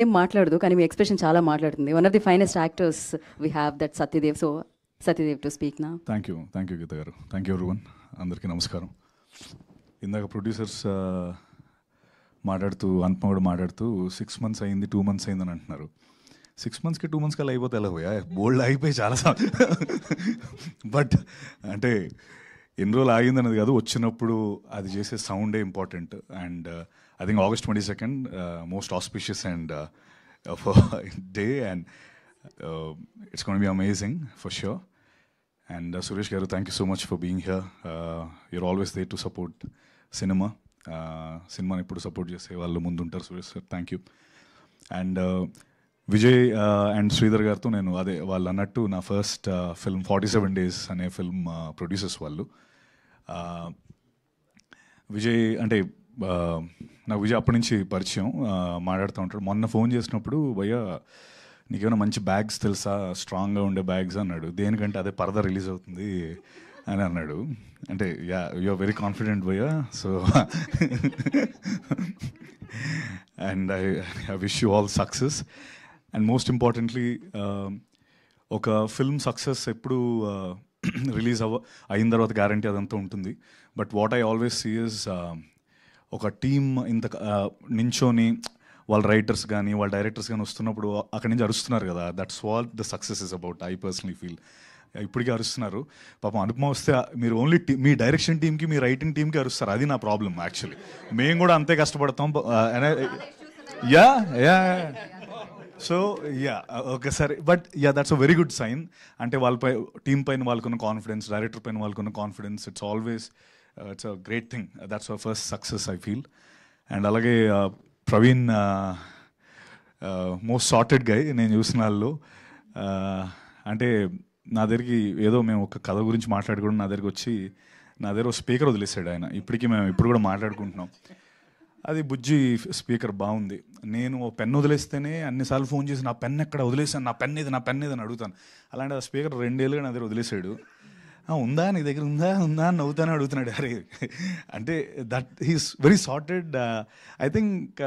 ఏం మాట్లాడదు కానీ మీ ఎక్స్ప్రెషన్ చాలా మాట్లాడుతుంది. One of the finest actors we have that Satyadev. So Satyadev to speak నా. థ్యాంక్ యూ గీత గారు. Thank you everyone. అందరికీ నమస్కారం. ఇందాక ప్రొడ్యూసర్స్ మాట్లాడుతూ అనుపమ కూడా మాట్లాడుతూ 6 months అయింది 2 months అయిందని అంటున్నారు. 6 monthsకి 2 monthsకి అలా అయిపోతే ఎలా పోయా బోల్డ్ అయిపోయి చాలా బట్ అంటే ఎన్ని రోజులు ఆగిందన్నది కాదు, వచ్చినప్పుడు అది చేసే సౌండే important. And I think August 22nd most auspicious and day and it's going to be amazing for sure. And Suresh garu, thank you so much for being here. You're always there to support cinema. సినిమాని ఎప్పుడు support చేసే వాళ్ళు ముందుంటారు Suresh sir, thank you. And Vijay and Sridhar గారితో నేను అదే వాళ్ళు అన్నట్టు నా ఫస్ట్ ఫిల్మ్ 47 Days అనే ఫిల్మ్ ప్రొడ్యూసర్స్ వాళ్ళు. విజయ్ అంటే నాకు విజయ్ అప్పటి నుంచి పరిచయం, మాట్లాడుతూ ఉంటాడు. మొన్న ఫోన్ చేసినప్పుడు భయ్యా నీకేమైనా మంచి బ్యాగ్స్ తెలుసా, స్ట్రాంగ్గా ఉండే బ్యాగ్స్ అన్నాడు. దేనికంటే అదే పరదా రిలీజ్ అవుతుంది అని అన్నాడు. అంటే ya you are very confident భయ్యా, so and I wish you all success. And most importantly ఒక ఫిల్మ్ సక్సెస్ ఎప్పుడు రిలీజ్ అయిన తర్వాత గ్యారంటీ అదంతా ఉంటుంది. But what I always see is ఒక టీమ్ ఇంత నించోని వాళ్ళ రైటర్స్ కానీ వాళ్ళ డైరెక్టర్స్ కానీ వస్తున్నప్పుడు అక్కడి నుంచి అరుస్తున్నారు కదా, that's what the success is about. I personally feel ఇప్పటికీ అరుస్తున్నారు. పాపం అనుపమ వస్తే మీరు ఓన్లీ మీ డైరెక్షన్ టీమ్కి మీ రైటింగ్ టీమ్కి అరుస్తారు, అది నా ప్రాబ్లం యాక్చువల్లీ. మేము కూడా అంతే కష్టపడతాం. యా యా సో యా ఒకసారి but yeah that's a very good sign. అంటే వాళ్ళపై టీం పైన వాళ్ళకున్న కాన్ఫిడెన్స్, డైరెక్టర్ పైన వాళ్ళకున్న confidence, it's always it's a great thing. That's our first success I feel. And అలాగే ప్రవీణ్ మోస్ట్ సార్టెడ్ గై నేను చూసిన వాళ్ళు. అంటే నా దగ్గరికి ఏదో మేము ఒక కథ గురించి మాట్లాడుకోవడం నా దగ్గరికి వచ్చి నా దగ్గర ఒక స్పీకర్ వదిలేసాడు ఆయన. ఇప్పటికీ మేము ఇప్పుడు కూడా మాట్లాడుకుంటున్నాం. అది బుజ్జి స్పీకర్ బాగుంది. నేను ఓ పెన్ వదిలేస్తేనే అన్నిసార్లు ఫోన్ చేసి నా పెన్ ఎక్కడ వదిలేసాను, నా పెన్ ఇది అని అడుగుతాను. అలాంటి ఆ స్పీకర్ 2 ఏళ్ళుగా నా దగ్గర వదిలేసాడు. ఉందా నీ దగ్గర ఉందా అని నవ్వుతానే అడుగుతున్నాడు. అరే అంటే that he's very sorted. I think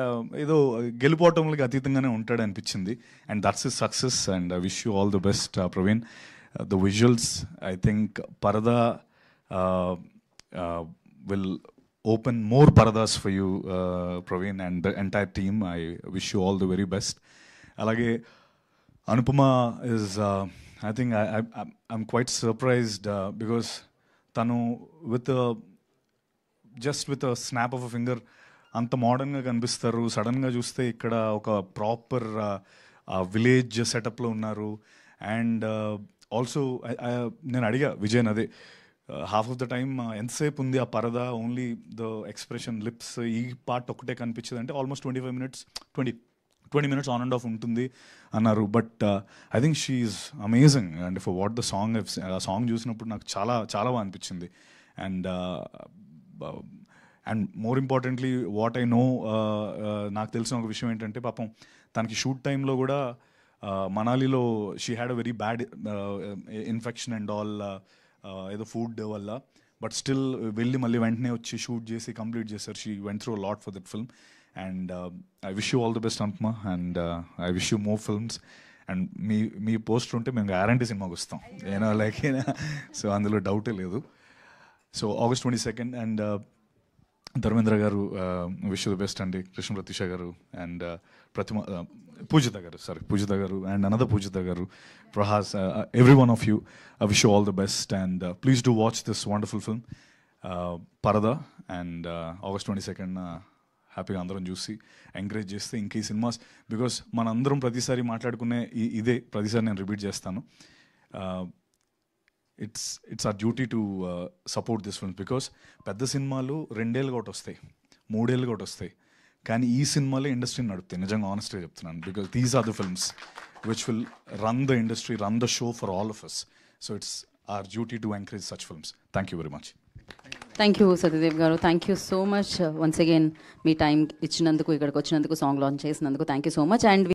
ఏదో గెలుపోవటంలోకి అతీతంగానే ఉంటాడు అనిపించింది. And that's his success. And I wish you all the best Praveen. The visuals, I think Parada will open more Paradas for you, Praveen, and the entire team. I wish you all the very best. Alage Anupama is, I think I'm quite surprised because tanu just with a snap of a finger అంత మోడర్న్గా కనిపిస్తారు. సడన్గా చూస్తే ఇక్కడ ఒక proper village సెటప్లో ఉన్నారు. And also నేను అడిగా విజయ్ అదే హాఫ్ ఆఫ్ ద టైమ్ ఎంతసేపు ఉంది ఆ పరదా, ఓన్లీ ద ఎక్స్ప్రెషన్ లిప్స్ ఈ పార్ట్ ఒకటే కనిపించింది. అంటే almost 25 minutes 20 minutes on and of ఉంటుంది అన్నారు. But I think she is amazing. And for what the song, ఆ సాంగ్ చూసినప్పుడు నాకు చాలా చాలా బాగా అనిపించింది. And more importantly what I know, నాకు తెలిసిన ఒక విషయం ఏంటంటే పాపం తనకి షూట్ టైంలో కూడా మనాలిలో she had a very bad infection and all, ఏదో ఫుడ్ వల్ల. బట్ స్టిల్ వెళ్ళి మళ్ళీ వెంటనే వచ్చి షూట్ చేసి కంప్లీట్ చేశారు. She went through lot for that film. And I wish you all the best Anupama. And I wish you more films. And మీ poster ఉంటే మేము గ్యారంటీ సినిమాకి వస్తాం, ఏనా లైక్ సో అందులో డౌటే లేదు. So August 22nd. And Dharmendra గారు విష్ యూ ది బెస్ట్ అండి. కృష్ణ ప్రతీష గారు అండ్ పూజిత గారు అండ్ అనదర్ పూజిత గారు, Prahas, every one of you, I wish you all the best. And please do watch this wonderful film, Parada. And August 22nd హ్యాపీగా అందరం చూసి encourage చేస్తే ఇంకా ఈ సినిమాస్, బికాస్ మనందరం ప్రతిసారి మాట్లాడుకునే ఇదే ప్రతిసారి నేను రిపీట్ చేస్తాను, it's our duty to support this films. Because పెద్ద సినిమాలు 2 ఏళ్ళుగా ఒకటి వస్తాయి, 3 ఏళ్ళుగా ఒకటి వస్తాయి, కానీ ఈ సినిమాలే ఇండస్ట్రీని నడుపుతాయి. నిజంగా ఆనెస్ట్గా చెప్తున్నాను. Because these are the films which will run the industry, run the show for all of us. So it's our duty to encourage such films. Thank you very much. Thank you Satyadev garu. Thank you so much once again మీ time ఇచ్చినందుకు, ఇక్కడికి వచ్చినందుకు, song launch చేసినందుకు thank you so much. And